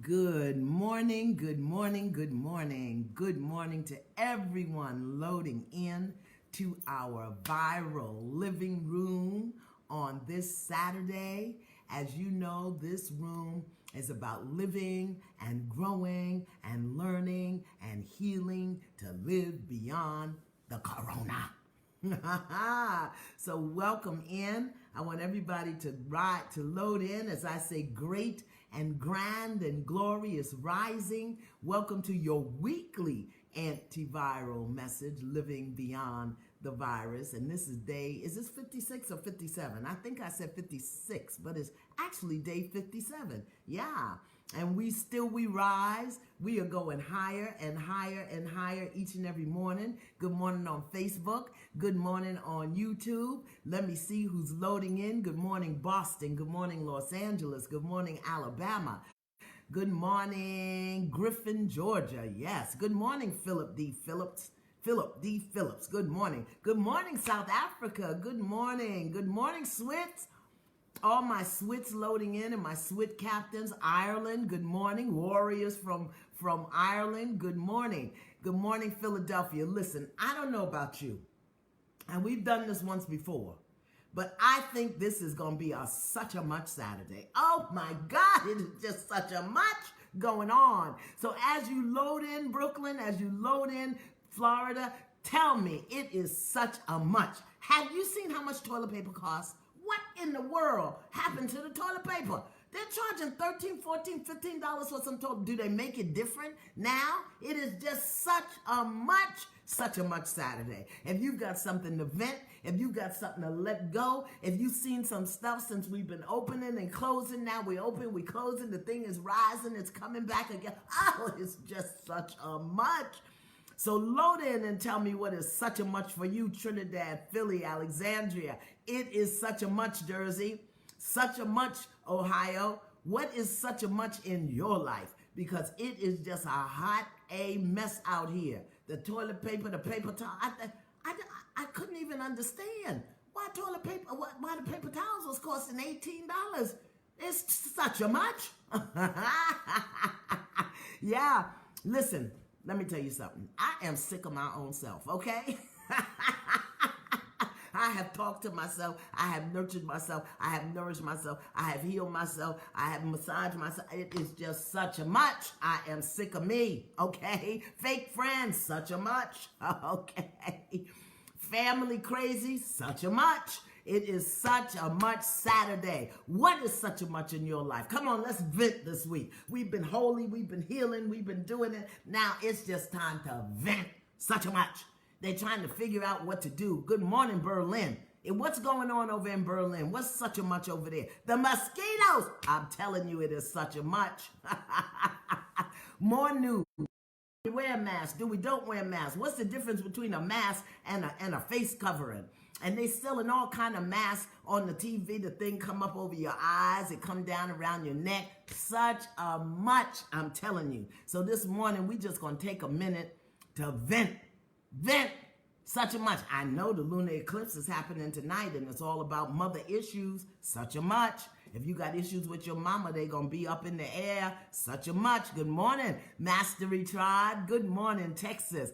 Good morning, good morning, good morning. Good morning to everyone loading in to our viral living room on this Saturday. As you know, this room is about living and growing and learning and healing to live beyond the corona. So welcome in. I want everybody to load in as I say great and grand and glory is rising. Welcome to your weekly antiviral message, Living Beyond the Virus. And this is this 56 or 57? I think I said 56, but it's actually day 57. Yeah. And we rise. We are going higher and higher and higher each and every morning. Good morning on Facebook. Good morning on YouTube. Let me see who's loading in. Good morning, Boston. Good morning, Los Angeles. Good morning, Alabama. Good morning, Griffin, Georgia. Yes. Good morning, Philip D. Phillips. Good morning. Good morning, South Africa. Good morning. Good morning, Swiss. All my Swits loading in and my Swit captains. Ireland, good morning. Warriors from Ireland, good morning. Good morning, Philadelphia. Listen, I don't know about you, and we've done this once before, but I think this is going to be such a much Saturday. Oh my God, it is just such a much going on. So as you load in Brooklyn, as you load in Florida, tell me, it is such a much. Have you seen how much toilet paper costs? What in the world happened to the toilet paper? They're charging $13, $14, $15 for some toilet. Do they make it different now? It is just such a much Saturday. If you've got something to vent, if you've got something to let go, if you've seen some stuff since we've been opening and closing, now we open, we closing, the thing is rising, it's coming back again. Oh, it's just such a much. So load in and tell me what is such a much for you, Trinidad, Philly, Alexandria. It is such a much, Jersey. Such a much, Ohio. What is such a much in your life? Because it is just a mess out here. The toilet paper, the paper towel. I couldn't even understand why toilet paper, why the paper towels was costing $18. It's such a much. Yeah, listen. Let me tell you something. I am sick of my own self, okay? I have talked to myself. I have nurtured myself. I have nourished myself. I have healed myself. I have massaged myself. It is just such a much. I am sick of me, okay? Fake friends, such a much, okay? Family crazy, such a much. It is such a much Saturday. What is such a much in your life? Come on, let's vent this week. We've been holy, we've been healing, we've been doing it. Now it's just time to vent. Such a much. They're trying to figure out what to do. Good morning, Berlin. And what's going on over in Berlin? What's such a much over there? The mosquitoes. I'm telling you, it is such a much. More news. We wear a mask. Do we don't wear a mask? What's the difference between a mask and a face covering? And they selling all kind of masks on the TV. The thing come up over your eyes. It come down around your neck. Such a much, I'm telling you. So this morning, we just going to take a minute to vent. Vent. Such a much. I know the lunar eclipse is happening tonight, and it's all about mother issues. Such a much. If you got issues with your mama, they going to be up in the air. Such a much. Good morning, Mastery Tribe. Good morning, Texas.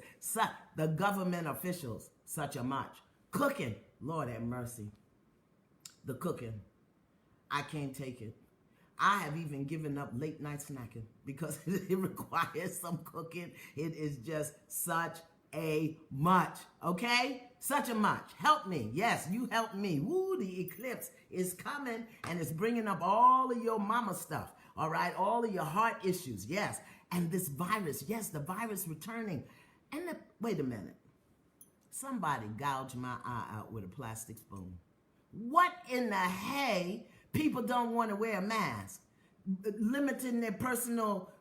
The government officials. Such a much. Cooking. Lord have mercy. The cooking. I can't take it. I have even given up late night snacking because it requires some cooking. It is just such a much. Okay? Such a much. Help me. Yes, you help me. Woo, the eclipse is coming and it's bringing up all of your mama stuff. All right? All of your heart issues. Yes. And this virus. Yes, the virus returning. And wait a minute. Somebody gouged my eye out with a plastic spoon. What in the hay? People don't want to wear a mask, limiting their personal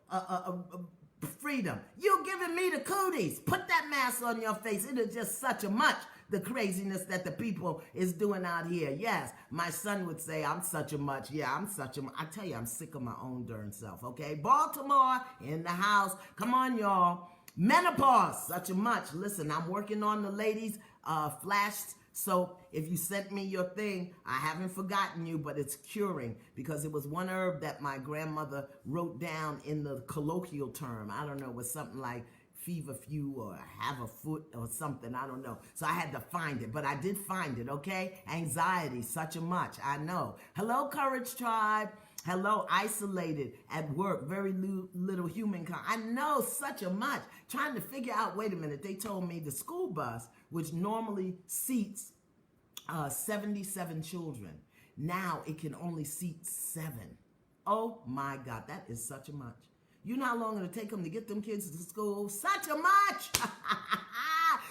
freedom. You're giving me the cooties. Put that mask on your face. It is just such a much, the craziness that the people is doing out here. Yes, my son would say, I'm such a much. Yeah, I'm such a much. I tell you, I'm sick of my own darn self, okay? Baltimore in the house. Come on, y'all. Menopause, such a much. Listen, I'm working on the ladies' flash So if you sent me your thing, I haven't forgotten you, but it's curing, because it was one herb that my grandmother wrote down in the colloquial term. I don't know, it was something like fever few or have a foot or something, I don't know. So I had to find it, but I did find it, okay? Anxiety, such a much, I know. Hello, Courage Tribe. Hello, isolated at work, very little humankind. I know, such a much. Trying to figure out, wait a minute, they told me the school bus, which normally seats 77 children, now it can only seat 7. Oh my God, that is such a much. You know how long it'll take them to get them kids to school? Such a much!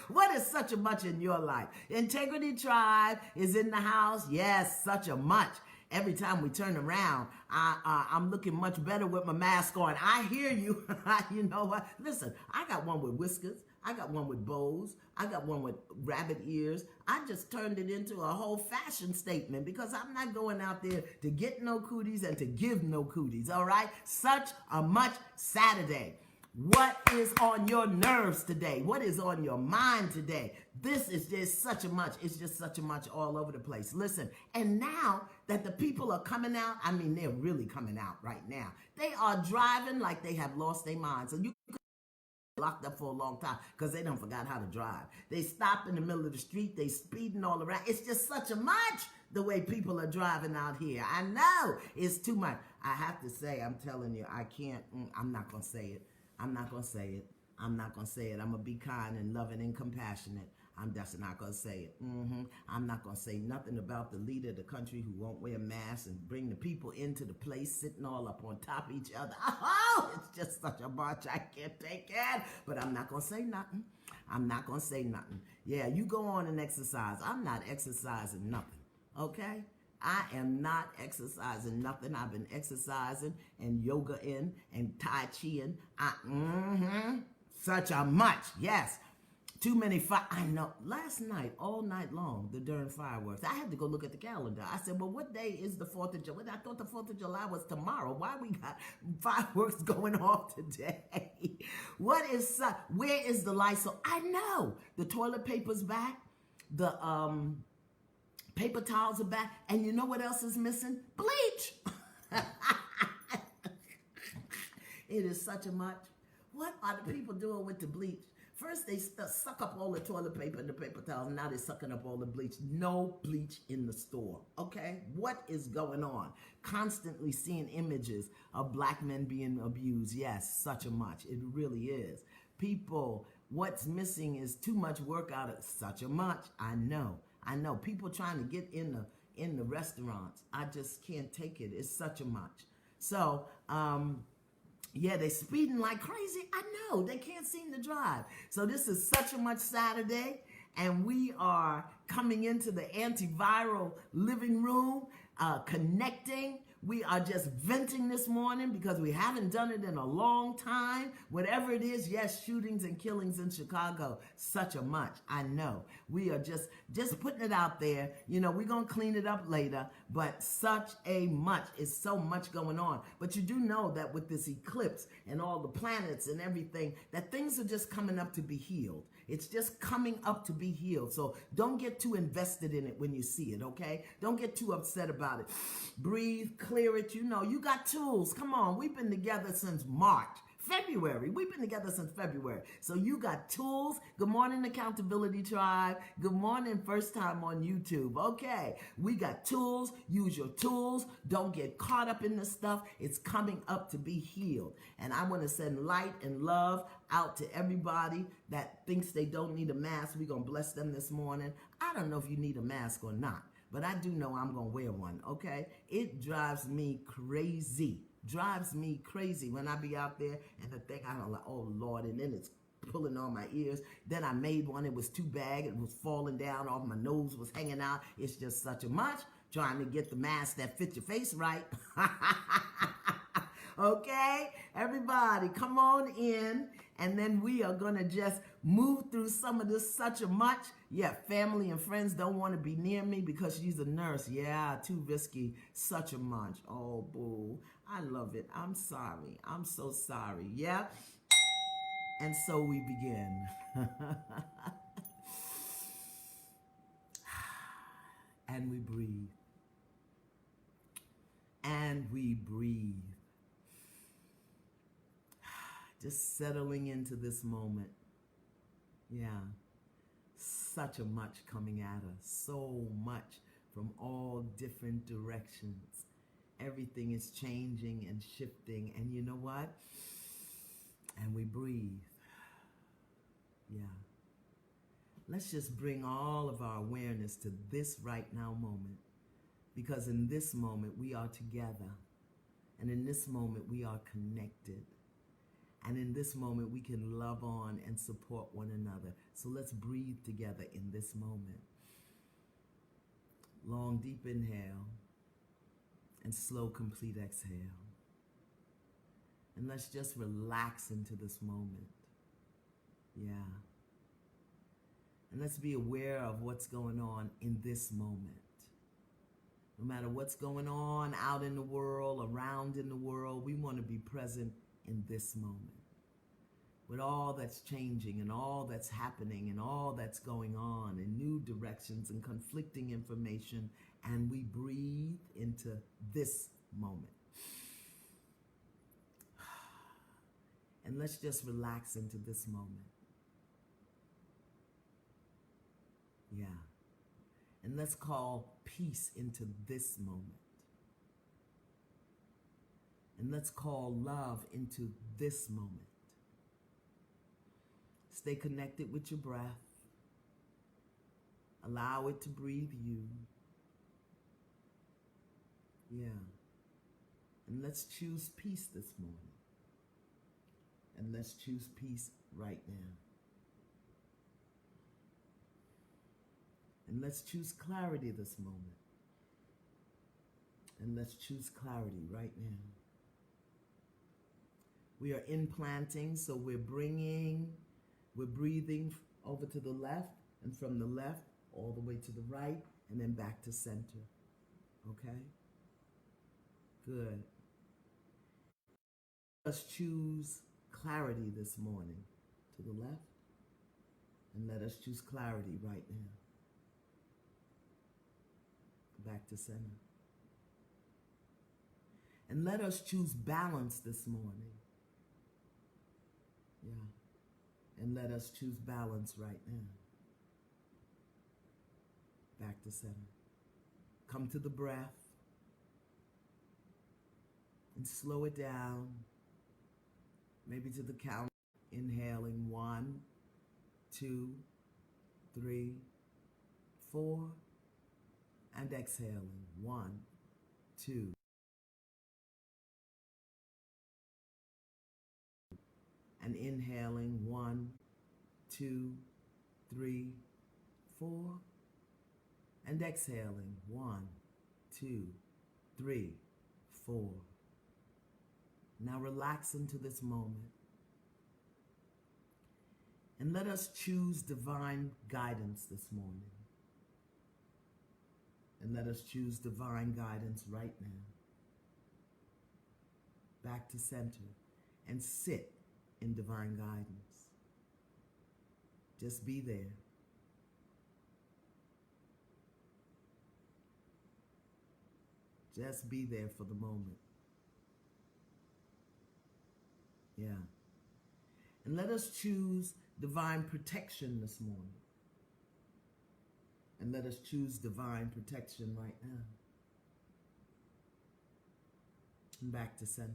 What is such a much in your life? Integrity Tribe is in the house. Yes, such a much. Every time we turn around, I'm looking much better with my mask on. I hear you. You know what? Listen, I got one with whiskers. I got one with bows. I got one with rabbit ears. I just turned it into a whole fashion statement, because I'm not going out there to get no cooties and to give no cooties, all right? Such a much Saturday. What is on your nerves today? What is on your mind today? This is just such a much. It's just such a much all over the place. Listen, and now that the people are coming out, I mean, they're really coming out right now. They are driving like they have lost their minds. So you locked up for a long time because they don't forgot how to drive. They stop in the middle of the street. They speeding all around. It's just such a much the way people are driving out here. I know it's too much. I have to say, I'm telling you, I can't. I'm not going to say it. I'm not going to say it. I'm not going to say it. I'm going to be kind and loving and compassionate. I'm just not going to say it. I'm not going to say nothing about the leader of the country who won't wear masks and bring the people into the place sitting all up on top of each other. Oh, it's just such a march. I can't take it. But I'm not going to say nothing. I'm not going to say nothing. Yeah, you go on and exercise. I'm not exercising nothing. Okay? I am not exercising nothing. I've been exercising and yoga in and Tai Chi in. Such a much. Yes. Too many I know. Last night, all night long, the darn fireworks. I had to go look at the calendar. I said, well, what day is the 4th of July? I thought the 4th of July was tomorrow. Why we got fireworks going off today? Where is the Lysol? I know. The toilet paper's back. The paper towels are back. And you know what else is missing? Bleach. It is such a much. What are the people doing with the bleach? First, they suck up all the toilet paper and the paper towels, and now they're sucking up all the bleach. No bleach in the store, okay? What is going on? Constantly seeing images of black men being abused. Yes, such a much. It really is. People, what's missing is too much work out of such a much. I know. People trying to get in the restaurants. I just can't take it. It's such a much. So, yeah, they're speeding like crazy. I know. They can't seem to drive. So this is such a much Saturday, and we are coming into the antiviral living room, connecting. We are just venting this morning because we haven't done it in a long time. Whatever it is, yes, shootings and killings in Chicago, such a much. I know. We are just putting it out there. You know, we're going to clean it up later, but such a much. It's so much going on. But you do know that with this eclipse and all the planets and everything, that things are just coming up to be healed. It's just coming up to be healed. So don't get too invested in it when you see it, okay? Don't get too upset about it. Breathe, clear it. You know, you got tools. Come on. We've been together since February. We've been together since February. So you got tools. Good morning, Accountability Tribe. Good morning, first time on YouTube. Okay. We got tools. Use your tools. Don't get caught up in this stuff. It's coming up to be healed. And I want to send light and love out to everybody that thinks they don't need a mask. We're going to bless them this morning. I don't know if you need a mask or not, but I do know I'm going to wear one, okay? It drives me crazy. When I be out there and the thing, I don't like, oh Lord, and then it's pulling on my ears. Then I made one, it was too bad, it was falling down off, my nose was hanging out. It's just such a much, trying to get the mask that fits your face right. Okay, everybody, come on in, and then we are going to just move through some of this such a much. Yeah, family and friends don't want to be near me because she's a nurse. Yeah, too risky, such a much. Oh, boo, I love it. I'm sorry. I'm so sorry. Yeah, and so we begin. and we breathe. And we breathe. Just settling into this moment. Yeah. Such a much coming at us. So much from all different directions. Everything is changing and shifting. And you know what? And we breathe. Yeah. Let's just bring all of our awareness to this right now moment. Because in this moment, we are together. And in this moment, we are connected. And in this moment, we can love on and support one another. So let's breathe together in this moment. Long, deep inhale. And slow, complete exhale. And let's just relax into this moment. Yeah. And let's be aware of what's going on in this moment. No matter what's going on out in the world, around in the world, we want to be present in this moment. With all that's changing and all that's happening and all that's going on in new directions and conflicting information, and we breathe into this moment. And let's just relax into this moment. Yeah. And let's call peace into this moment. And let's call love into this moment. Stay connected with your breath. Allow it to breathe you. Yeah. And let's choose peace this morning. And let's choose peace right now. And let's choose clarity this moment. And let's choose clarity right now. We are implanting, so we're breathing over to the left, and from the left all the way to the right, and then back to center. Okay? Good. Let's choose clarity this morning. To the left, and let us choose clarity right now. Back to center. And let us choose balance this morning. Yeah. And let us choose balance right now. Back to center. Come to the breath. And slow it down. Maybe to the count. Inhaling 1, 2, 3, 4. And exhaling 1, 2. And inhaling 1, 2, 3, 4. And exhaling 1, 2, 3, 4. Now relax into this moment. And let us choose divine guidance this morning. And let us choose divine guidance right now. Back to center. And sit in divine guidance. Just be there. Just be there for the moment. Yeah. And let us choose divine protection this morning. And let us choose divine protection right now. And back to center.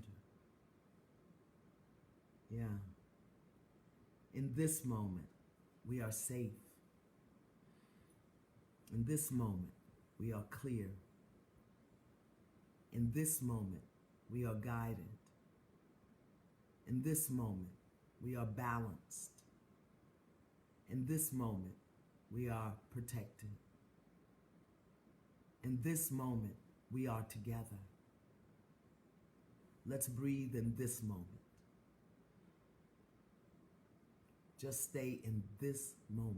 Yeah. In this moment, we are safe. In this moment, we are clear. In this moment, we are guided. In this moment, we are balanced. In this moment, we are protected. In this moment, we are together. Let's breathe in this moment. Just stay in this moment.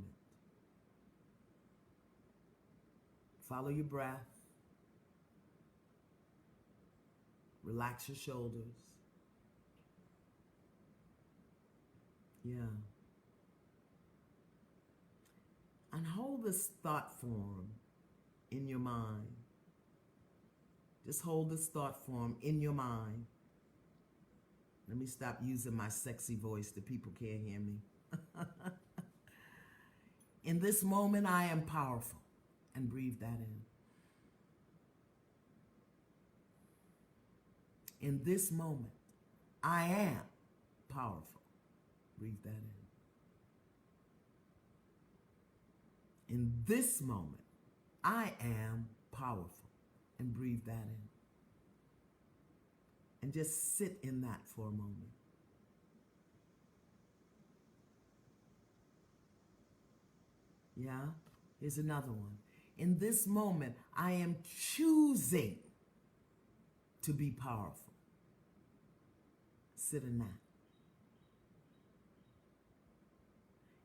Follow your breath. Relax your shoulders. Yeah. And hold this thought form in your mind. Just hold this thought form in your mind. Let me stop using my sexy voice that people can't hear me. In this moment, I am powerful. And breathe that in. In this moment, I am powerful. Breathe that in. In this moment, I am powerful. And breathe that in. And just sit in that for a moment. Yeah? Here's another one. In this moment, I am choosing to be powerful. Sit in that.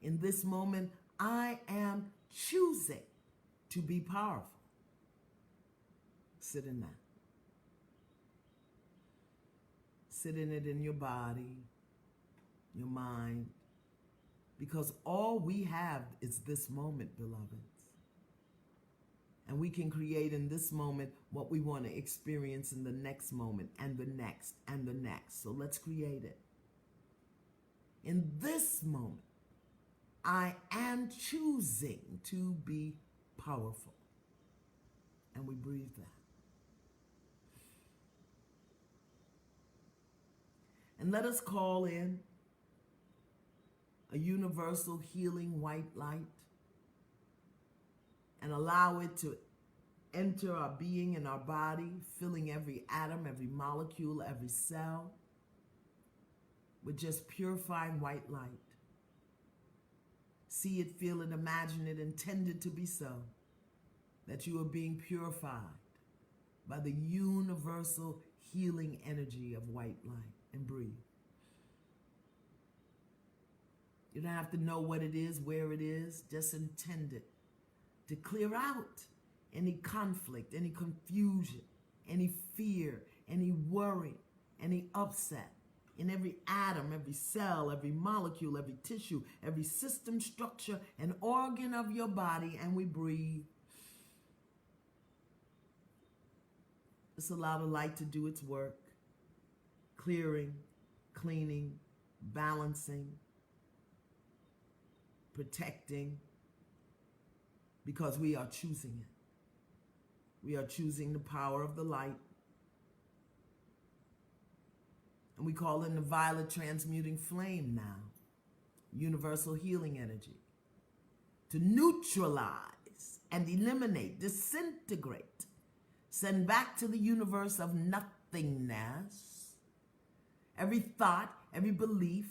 In this moment, I am choosing to be powerful. Sit in that. Sit in it in your body, your mind, because all we have is this moment, beloveds. And we can create in this moment what we want to experience in the next moment and the next and the next. So let's create it. In this moment, I am choosing to be powerful. And we breathe that. And let us call in a universal healing white light and allow it to enter our being and our body, filling every atom, every molecule, every cell with just purifying white light. See it, feel it, imagine it, intend it to be so, that you are being purified by the universal healing energy of white light. And breathe. You don't have to know what it is, where it is, just intend it to clear out any conflict, any confusion, any fear, any worry, any upset in every atom, every cell, every molecule, every tissue, every system, structure, and organ of your body. And we breathe. Just allow the light to do its work. Clearing, cleaning, balancing, protecting, because we are choosing it. We are choosing the power of the light. And we call in the violet transmuting flame now, universal healing energy, to neutralize and eliminate, disintegrate, send back to the universe of nothingness every thought, every belief,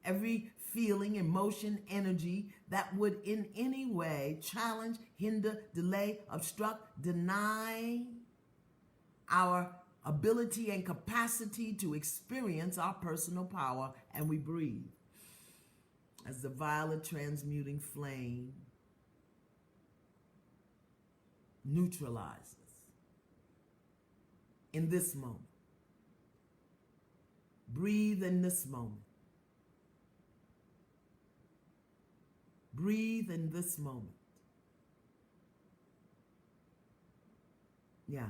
every feeling, emotion, energy that would in any way challenge, hinder, delay, obstruct, deny our ability and capacity to experience our personal power. And we breathe as the violet transmuting flame neutralizes in this moment. Breathe in this moment. Breathe in this moment. Yeah.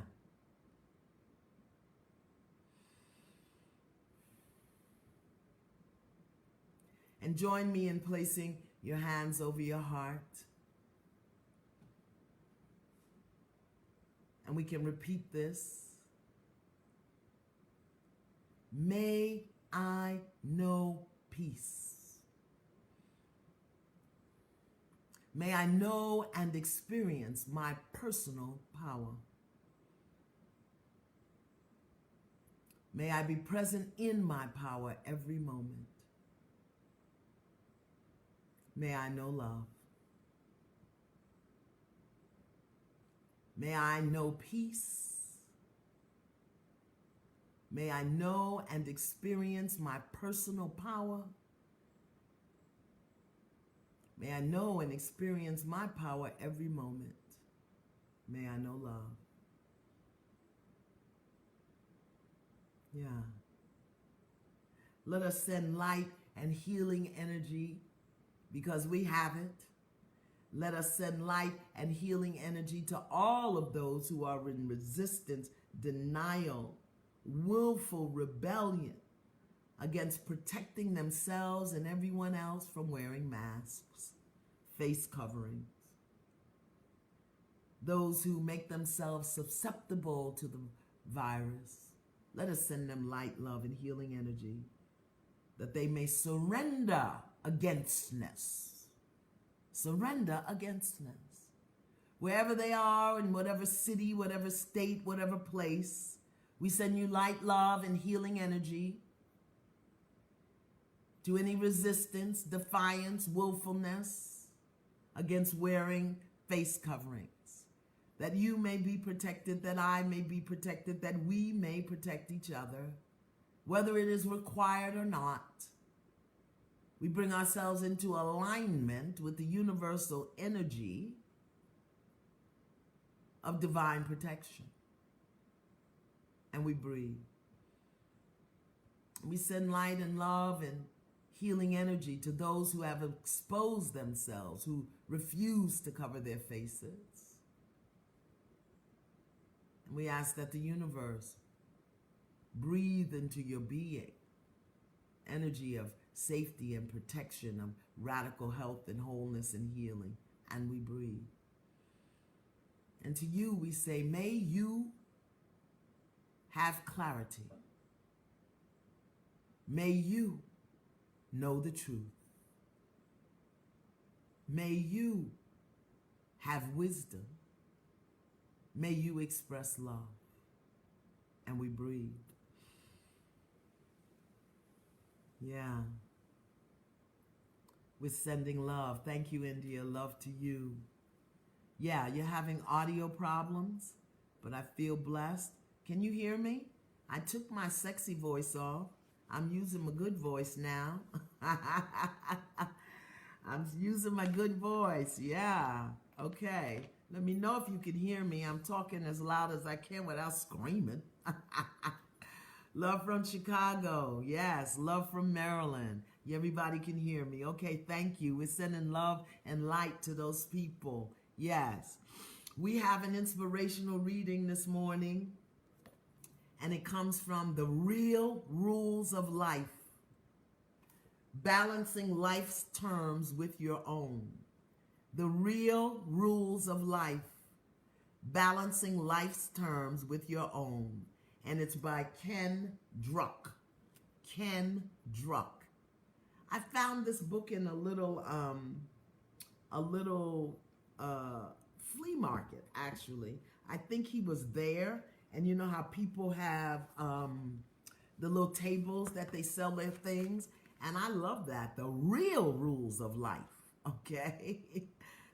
And join me in placing your hands over your heart. And we can repeat this. May I know peace. May I know and experience my personal power. May I be present in my power every moment. May I know love. May I know peace. May I know and experience my personal power. May I know and experience my power every moment. May I know love. Yeah. Let us send light and healing energy because we have it. Let us send light and healing energy to all of those who are in resistance, denial, willful rebellion against protecting themselves and everyone else from wearing masks, face coverings. Those who make themselves susceptible to the virus, let us send them light, love, and healing energy that they may surrender againstness. Surrender againstness. Wherever they are, in whatever city, whatever state, whatever place, we send you light, love, and healing energy to any resistance, defiance, willfulness against wearing face coverings. That you may be protected, that I may be protected, that we may protect each other, whether it is required or not. We bring ourselves into alignment with the universal energy of divine protection. And we breathe. We send light and love and healing energy to those who have exposed themselves, who refuse to cover their faces. And we ask that the universe breathe into your being energy of safety and protection, of radical health and wholeness and healing. And we breathe. And to you we say, may you have clarity. May you know the truth. May you have wisdom. May you express love. And we breathe. Yeah. We're sending love. Thank you, India. Love to you. Yeah, you're having audio problems, but I feel blessed. Can you hear me? I took my sexy voice off. I'm using my good voice now. I'm using my good voice. Yeah. Okay. Let me know if you can hear me. I'm talking as loud as I can without screaming. Love from Chicago. Yes. Love from Maryland. Everybody can hear me. Okay. Thank you. We're sending love and light to those people. Yes. We have an inspirational reading this morning, and it comes from The Real Rules of Life. Balancing life's terms with your own. The Real Rules of Life. Balancing life's terms with your own. And it's by Ken Druck. Ken Druck. I found this book in a little flea market, actually. I think he was there. And you know how people have the little tables that they sell their things? And I love that. The Real Rules of Life, okay?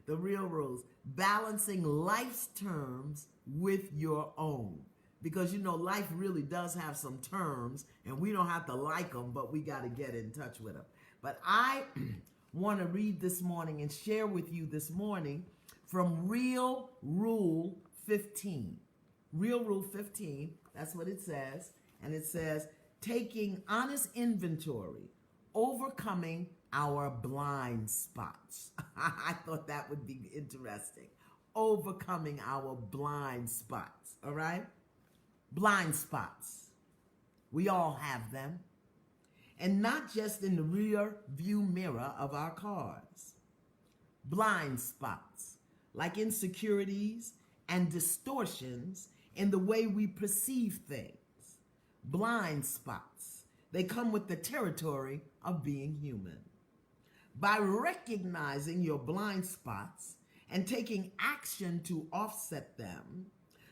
The real rules. Balancing life's terms with your own. Because, you know, life really does have some terms, and we don't have to like them, but we got to get in touch with them. But I want to read this morning and share with you this morning from Real Rule 15. Real Rule 15, that's what it says. And it says, taking honest inventory, overcoming our blind spots. I thought that would be interesting. Overcoming our blind spots, all right? Blind spots. We all have them. And not just in the rear view mirror of our cars. Blind spots, like insecurities and distortions in the way we perceive things. Blind spots. They come with the territory of being human. By recognizing your blind spots and taking action to offset them,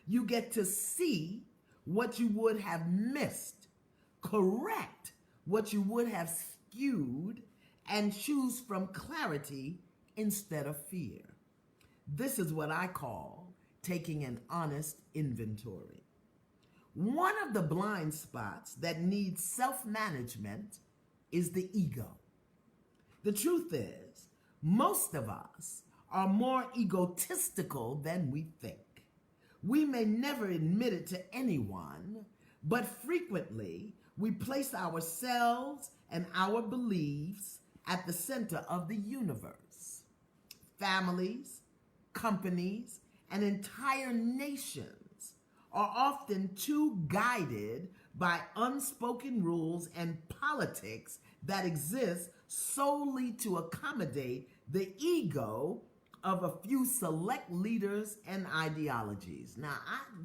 you get to see what you would have missed, correct what you would have skewed, and choose from clarity instead of fear. This is what I call taking an honest inventory. One of the blind spots that needs self-management is the ego. The truth is, most of us are more egotistical than we think. We may never admit it to anyone, but frequently we place ourselves and our beliefs at the center of the universe. families, companies, and entire nations are often too guided by unspoken rules and politics that exist solely to accommodate the ego of a few select leaders and ideologies. Now,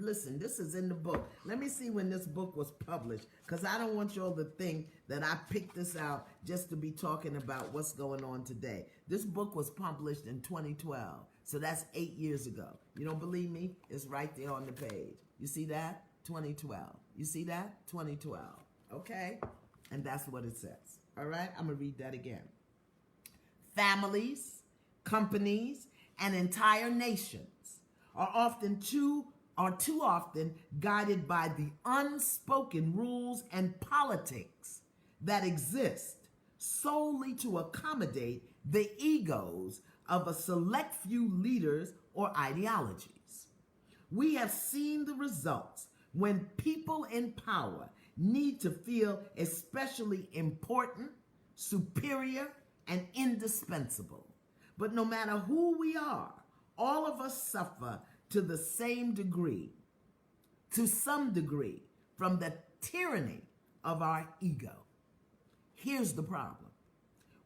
listen, this is in the book. Let me see when this book was published, because I don't want y'all to think that I picked this out just to be talking about what's going on today. This book was published in 2012, so that's 8 years ago. You don't believe me? It's right there on the page. You see that? 2012. You see that? 2012. Okay? And that's what it says. All right? I'm going to read that again. Families, companies, and entire nations are too often guided by the unspoken rules and politics that exist solely to accommodate the egos of a select few leaders or ideologies. We have seen the results when people in power need to feel especially important, superior, and indispensable. But no matter who we are, all of us suffer to some degree, from the tyranny of our ego. Here's the problem.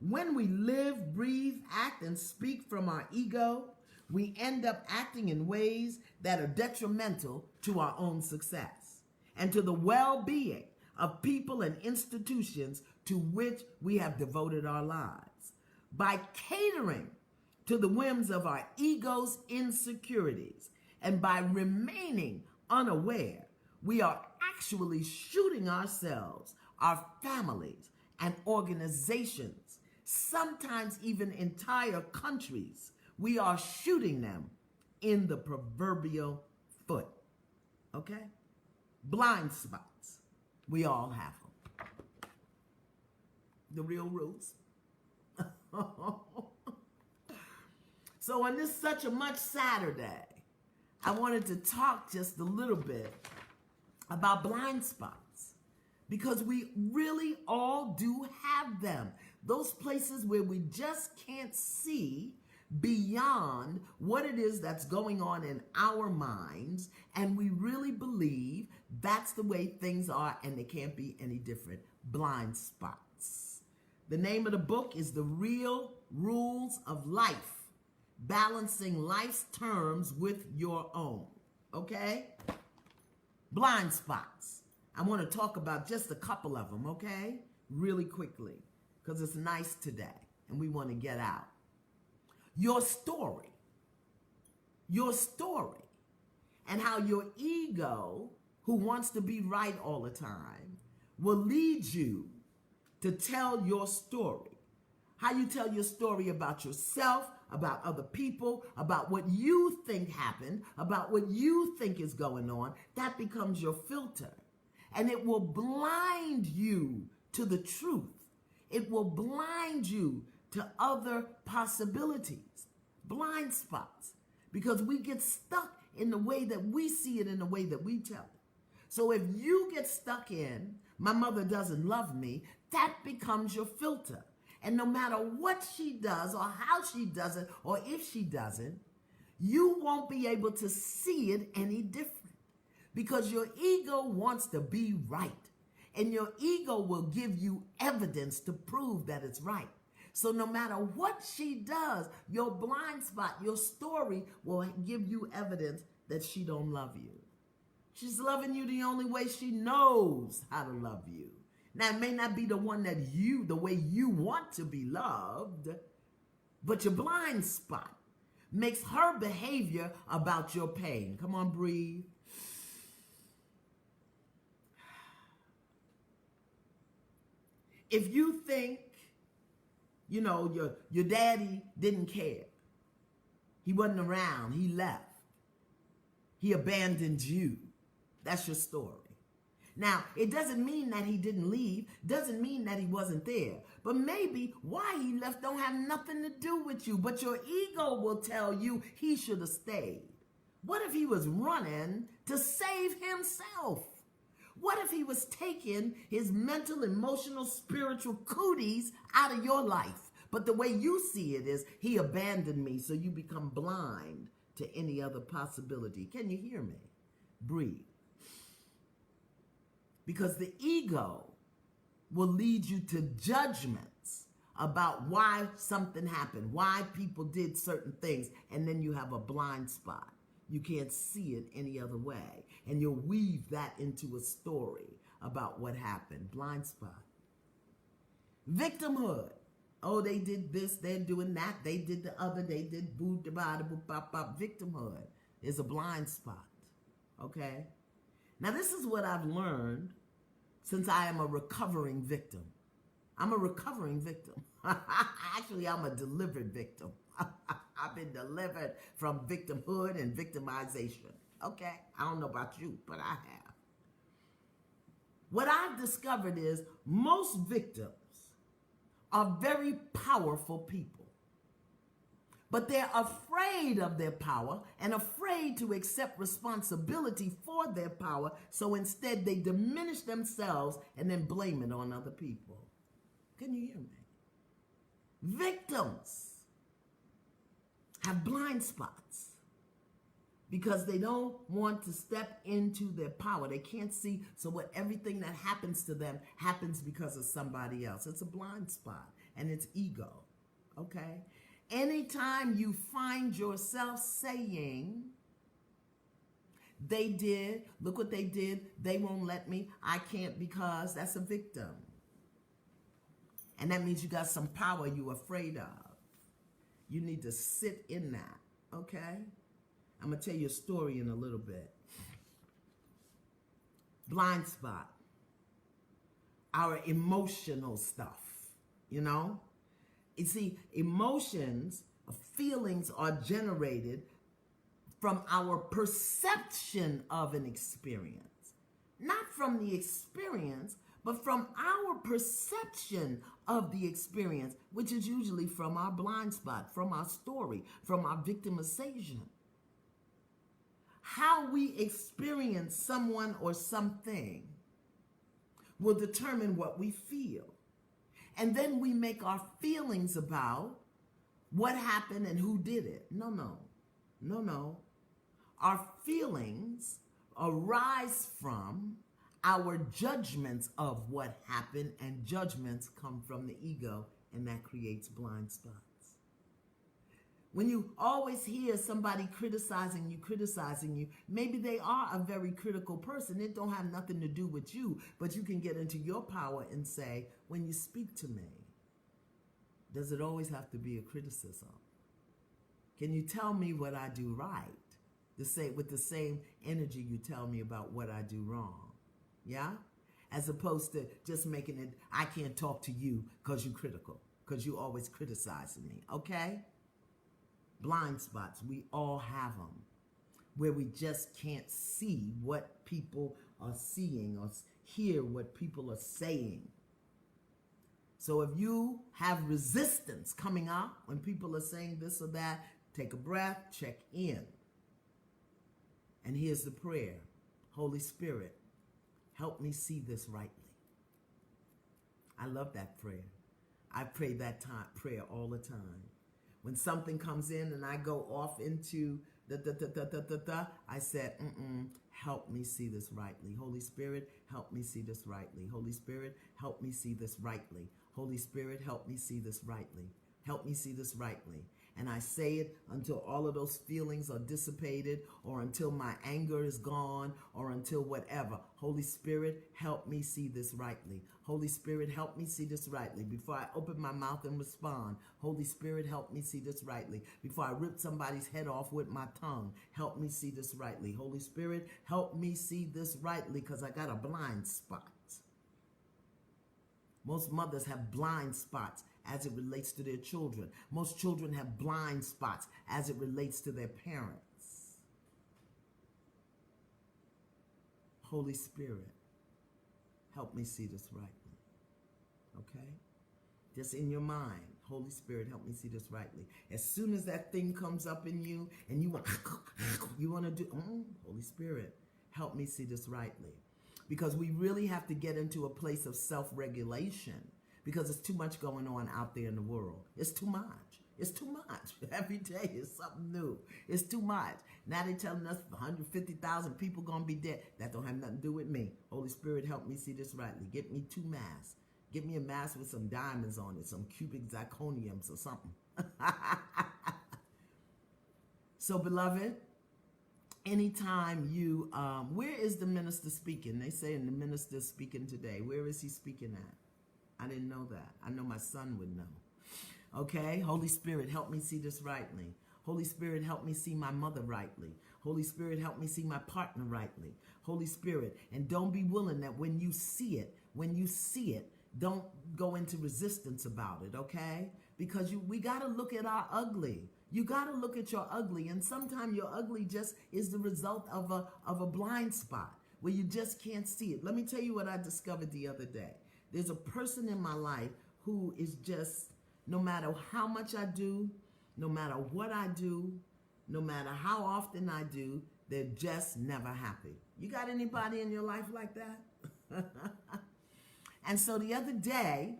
When we live, breathe, act, and speak from our ego, we end up acting in ways that are detrimental to our own success and to the well-being of people and institutions to which we have devoted our lives. By catering to the whims of our ego's insecurities and by remaining unaware, we are actually shooting ourselves, our families, and organizations, sometimes even entire countries. We are shooting them in the proverbial foot. Okay? Blind spots. We all have them. The real roots. So on this Such a Much Saturday, I wanted to talk just a little bit about blind spots, because we really all do have them. Those places where we just can't see beyond what it is that's going on in our minds, and we really believe that's the way things are and they can't be any different. Blind spots. The name of the book is The Real Rules of Life, Balancing Life's Terms with Your Own. Okay? Blind spots. I want to talk about just a couple of them, okay? Really quickly, because it's nice today and we want to get out. Your story, and how your ego, who wants to be right all the time, will lead you to tell your story. How you tell your story about yourself, about other people, about what you think happened, about what you think is going on, that becomes your filter. And it will blind you to the truth. It will blind you to other possibilities. Blind spots. Because we get stuck in the way that we see it, in the way that we tell it. So if you get stuck in, my mother doesn't love me, that becomes your filter. And no matter what she does or how she does it or if she doesn't, you won't be able to see it any different. Because your ego wants to be right. And your ego will give you evidence to prove that it's right. So no matter what she does, your blind spot, your story will give you evidence that she don't love you. She's loving you the only way she knows how to love you. Now, it may not be the way you want to be loved, but your blind spot makes her behavior about your pain. Come on, breathe. If you think, your daddy didn't care, he wasn't around, he left, he abandoned you, that's your story. Now, it doesn't mean that he didn't leave, doesn't mean that he wasn't there, but maybe why he left don't have nothing to do with you, but your ego will tell you he should have stayed. What if he was running to save himself? What if he was taking his mental, emotional, spiritual cooties out of your life But the way you see it is, he abandoned me, so you become blind to any other possibility. Can you hear me? Breathe. Because the ego will lead you to judgments about why something happened, why people did certain things, and then you have a blind spot. You can't see it any other way. And you'll weave that into a story about what happened. Blind spot. Victimhood. Oh, they did this, they're doing that, they did the other, they did boo, da, ba, da, boo, bop, bop. Victimhood is a blind spot. Okay? Now, this is what I've learned since I am a recovering victim. I'm a recovering victim. Actually, I'm a delivered victim. I've been delivered from victimhood and victimization. Okay? I don't know about you, but I have. What I've discovered is most victims are very powerful people. But they're afraid of their power and afraid to accept responsibility for their power, so instead they diminish themselves and then blame it on other people. Can you hear me? Victims have blind spots because they don't want to step into their power. They can't see, so everything that happens to them happens because of somebody else. It's a blind spot, and it's ego, okay? Anytime you find yourself saying, they did, look what they did, they won't let me, I can't because, that's a victim. And that means you got some power you're afraid of. You need to sit in that, okay? I'm going to tell you a story in a little bit. Blind spot. Our emotional stuff, you know? You see, emotions, feelings are generated from our perception of an experience. Not from the experience, but from our perception of the experience, which is usually from our blind spot, from our story, from our victimization. How we experience someone or something will determine what we feel. And then we make our feelings about what happened and who did it. No. Our feelings arise from our judgments of what happened, and judgments come from the ego, and that creates blind spots. When you always hear somebody criticizing you, maybe they are a very critical person. It don't have nothing to do with you, but you can get into your power and say, when you speak to me, does it always have to be a criticism? Can you tell me what I do right? With the same energy you tell me about what I do wrong. Yeah? As opposed to just making it, I can't talk to you because you're critical, because you always criticizing me. Okay? Blind spots, we all have them, where we just can't see what people are seeing or hear what people are saying. So if you have resistance coming up when people are saying this or that, take a breath, check in. And here's the prayer. Holy Spirit, help me see this rightly. I love that prayer. I pray that prayer all the time. When something comes in and I go off into I said, help me see this rightly. Holy Spirit, help me see this rightly. Holy Spirit, help me see this rightly. Holy Spirit, help me see this rightly. Help me see this rightly. And I say it until all of those feelings are dissipated, or until my anger is gone, or until whatever. Holy Spirit, help me see this rightly. Holy Spirit, help me see this rightly. Before I open my mouth and respond, Holy Spirit, help me see this rightly. Before I rip somebody's head off with my tongue, help me see this rightly. Holy Spirit, help me see this rightly, because I got a blind spot. Most mothers have blind spots as it relates to their children. Most children have blind spots as it relates to their parents. Holy Spirit, help me see this rightly. Okay? Just in your mind, Holy Spirit, help me see this rightly. As soon as that thing comes up in you and you want to do, Holy Spirit, help me see this rightly. Because we really have to get into a place of self-regulation. because it's too much going on out there in the world. It's too much. It's too much. Every day is something new. It's too much. Now they're telling us 150,000 people going to be dead. That don't have nothing to do with me. Holy Spirit, help me see this rightly. Get me 2 masks. Get me a mask with some diamonds on it, some cubic zirconiums or something. So, beloved, anytime you, where is the minister speaking? They say the minister's speaking today. Where is he speaking at? I didn't know that. I know my son would know. Okay, Holy Spirit, help me see this rightly. Holy Spirit, help me see my mother rightly. Holy Spirit, help me see my partner rightly. Holy Spirit, and don't be willing that when you see it, don't go into resistance about it, okay? Because we got to look at our ugly. You got to look at your ugly, and sometimes your ugly just is the result of a blind spot where you just can't see it. Let me tell you what I discovered the other day. There's a person in my life who is just, no matter how much I do, no matter what I do, no matter how often I do, they're just never happy. You got anybody in your life like that? And so the other day,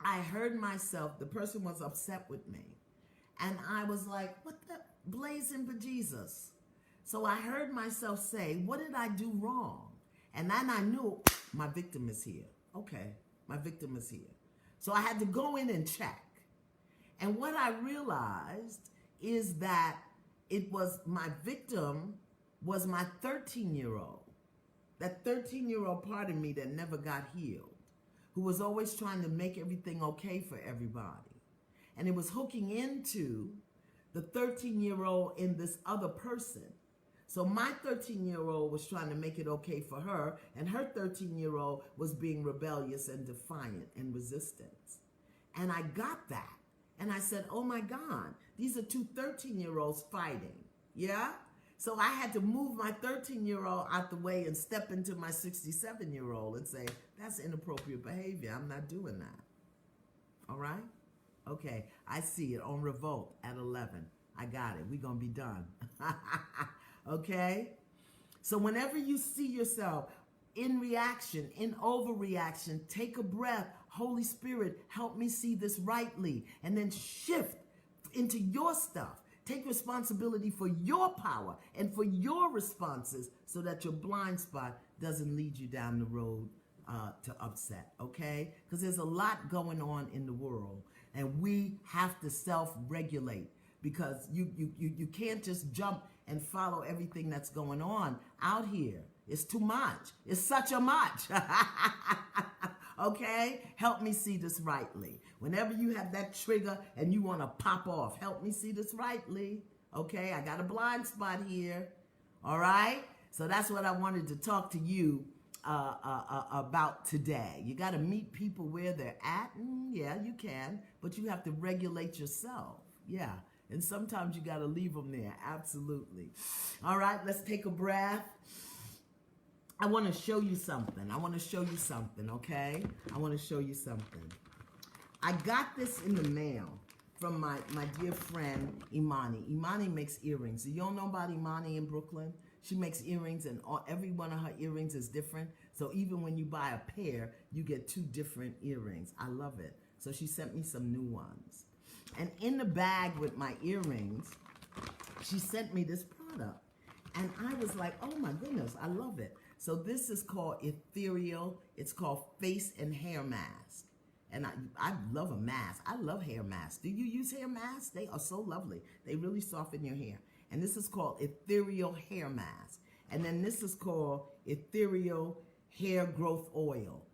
I heard myself, the person was upset with me. And I was like, what the blazing bejesus? So I heard myself say, what did I do wrong? And then I knew my victim is here. Okay, my victim is here. So I had to go in and check. And what I realized is that it was my victim was my 13-year-old. That 13-year-old part of me that never got healed, who was always trying to make everything okay for everybody. And it was hooking into the 13-year-old in this other person. So my 13-year-old was trying to make it okay for her, and her 13-year-old was being rebellious and defiant and resistant. And I got that. And I said, oh my God, these are 2 13-year-olds fighting. Yeah? So I had to move my 13-year-old out the way and step into my 67-year-old and say, that's inappropriate behavior. I'm not doing that. All right? Okay, I see it on Revolt at 11. I got it. We're going to be done. Okay? So whenever you see yourself in reaction, in overreaction, take a breath. Holy Spirit, help me see this rightly. And then shift into your stuff. Take responsibility for your power and for your responses so that your blind spot doesn't lead you down the road to upset, okay? Because there's a lot going on in the world, and we have to self-regulate because you can't just jump and follow everything that's going on out here. It's too much. It's such a much. Okay? Help me see this rightly. Whenever you have that trigger and you want to pop off, help me see this rightly. Okay? I got a blind spot here. All right? So that's what I wanted to talk to you about today. You got to meet people where they're at. Yeah, you can. But you have to regulate yourself. Yeah. And sometimes you got to leave them there. Absolutely. All right, let's take a breath. I want to show you something. Okay? I want to show you something. I got this in the mail from my dear friend, Imani. Imani makes earrings. You don't know about Imani in Brooklyn? She makes earrings, and every one of her earrings is different. So even when you buy a pair, you get 2 different earrings. I love it. So she sent me some new ones. And in the bag with my earrings, she sent me this product. And I was like, oh my goodness, I love it. So this is called Ethereal. It's called Face and Hair Mask. And I love a mask. I love hair masks. Do you use hair masks? They are so lovely. They really soften your hair. And this is called Ethereal Hair Mask. And then this is called Ethereal Hair Growth Oil.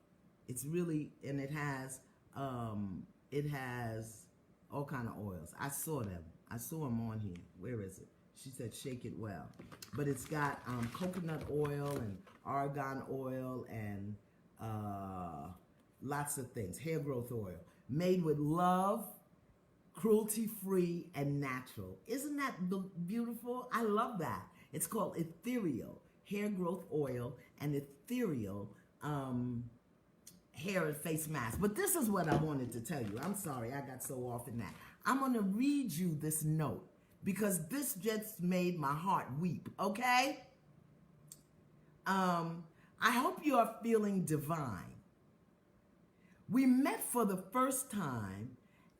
It's really, and it has all kind of oils. I saw them. I saw them on here. Where is it? She said, shake it well. But it's got coconut oil and argan oil and lots of things. Hair growth oil. Made with love, cruelty-free, and natural. Isn't that beautiful? I love that. It's called Ethereal Hair Growth Oil and Ethereal hair and face mask. But this is what I wanted to tell you. I'm sorry, I got so off in that. I'm going to read you this note because this just made my heart weep, okay? I hope you are feeling divine. We met for the first time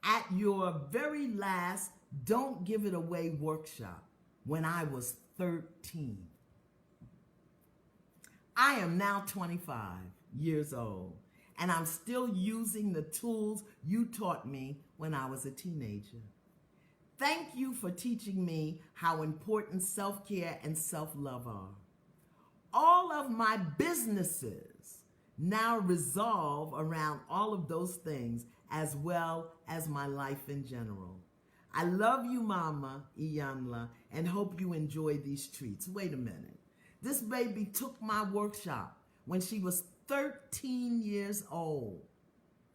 at your very last Don't Give It Away workshop when I was 13. I am now 25 years old, and I'm still using the tools you taught me when I was a teenager. Thank you for teaching me how important self-care and self-love are. All of my businesses now resolve around all of those things, as well as my life in general. I love you, Mama Iyanla, and hope you enjoy these treats. Wait a minute. This baby took my workshop when she was 13 years old.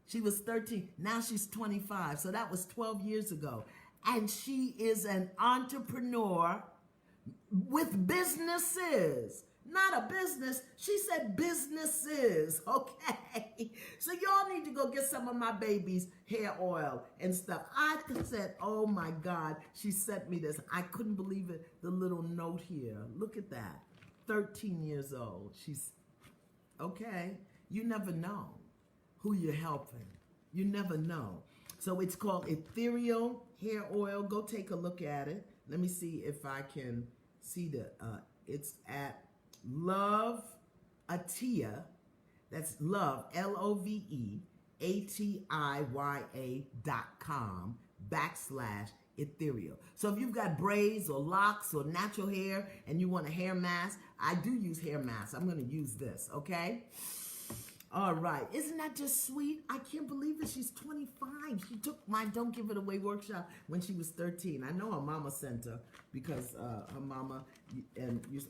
She was 13. Now she's 25. So that was 12 years ago. And she is an entrepreneur with businesses. Not a business. She said businesses. Okay. So y'all need to go get some of my baby's hair oil and stuff. I said, oh my God, she sent me this. I couldn't believe it. The little note here. Look at that. 13 years old. She's okay. You never know who you're helping. You never know. So it's called Ethereal Hair Oil. Go take a look at it. Let me see if I can see it's at Love Atia. That's love, LOVEATIYA.com/ethereal. So if you've got braids or locks or natural hair and you want a hair mask, I do use hair masks. I'm going to use this, okay? All right. Isn't that just sweet? I can't believe it. She's 25. She took my Don't Give It Away workshop when she was 13. I know her mama sent her because her mama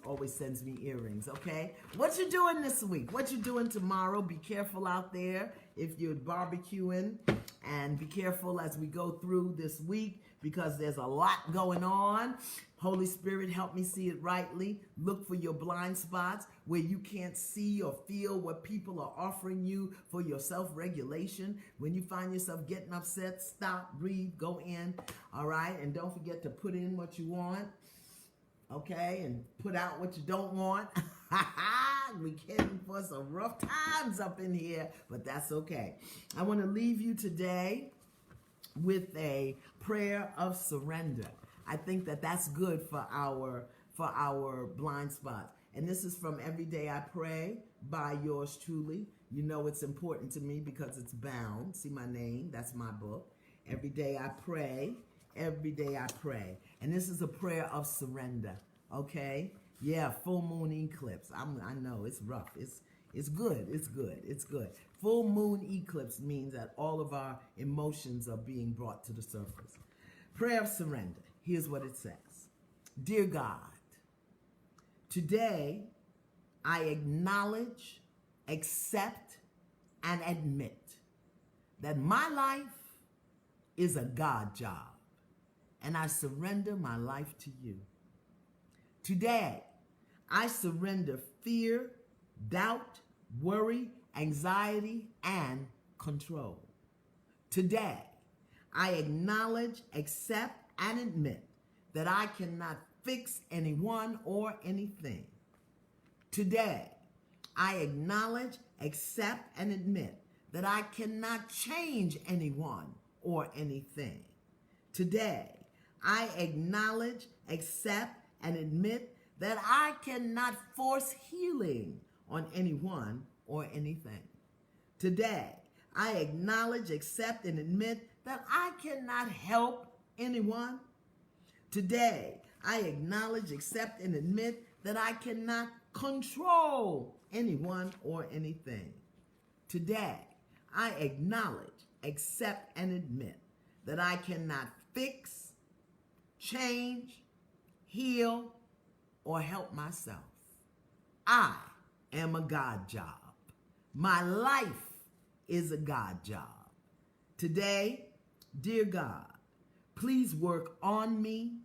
always sends me earrings, okay? What you doing this week? What you doing tomorrow? Be careful out there if you're barbecuing, and be careful as we go through this week because there's a lot going on. Holy Spirit, help me see it rightly. Look for your blind spots where you can't see or feel what people are offering you for your self-regulation. When you find yourself getting upset, stop, breathe, go in, all right? And don't forget to put in what you want, okay? And put out what you don't want. We're getting for some rough times up in here, but that's okay. I want to leave you today with a prayer of surrender. I think that that's good for our blind spots. And this is from Every Day I Pray by yours truly. You know it's important to me because it's bound. See my name? That's my book. Every Day I Pray. Every Day I Pray. And this is a prayer of surrender. Okay? Yeah, full moon eclipse. I know it's rough. It's good. It's good. It's good. Full moon eclipse means that all of our emotions are being brought to the surface. Prayer of surrender. Here's what it says. Dear God, today I acknowledge, accept, and admit that my life is a God job, and I surrender my life to you. Today, I surrender fear, doubt, worry, anxiety, and control. Today, I acknowledge, accept, and admit that I cannot fix anyone or anything. Today, I acknowledge, accept, and admit that I cannot change anyone or anything. Today, I acknowledge, accept, and admit that I cannot force healing on anyone or anything. Today, I acknowledge, accept, and admit that I cannot help anyone. Today, I acknowledge, accept, and admit that I cannot control anyone or anything. Today, I acknowledge, accept, and admit that I cannot fix, change, heal, or help myself. I am a God job. My life is a God job. Today, dear God, please work on me,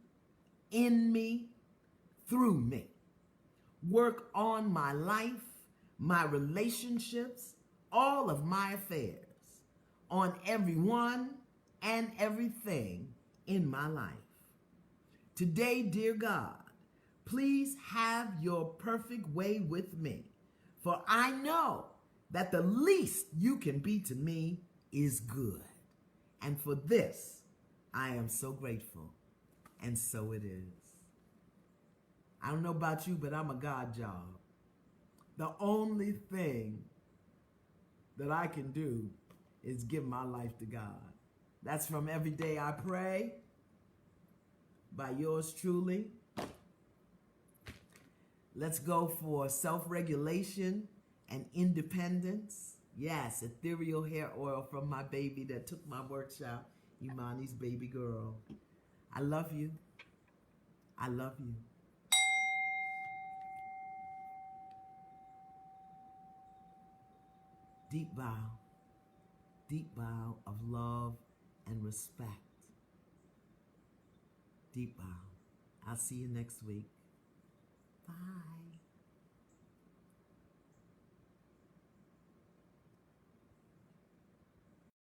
in me, through me. Work on my life, my relationships, all of my affairs, on everyone and everything in my life. Today, dear God, please have your perfect way with me, for I know that the least you can be to me is good. And for this, I am so grateful. And so it is. I don't know about you, but I'm a God job. The only thing that I can do is give my life to God. That's from Every Day I Pray by yours truly. Let's go for self-regulation and independence. Yes, Ethereal Hair Oil from my baby that took my workshop, Imani's baby girl. I love you. I love you. Deep bow of love and respect. Deep bow. I'll see you next week. Bye.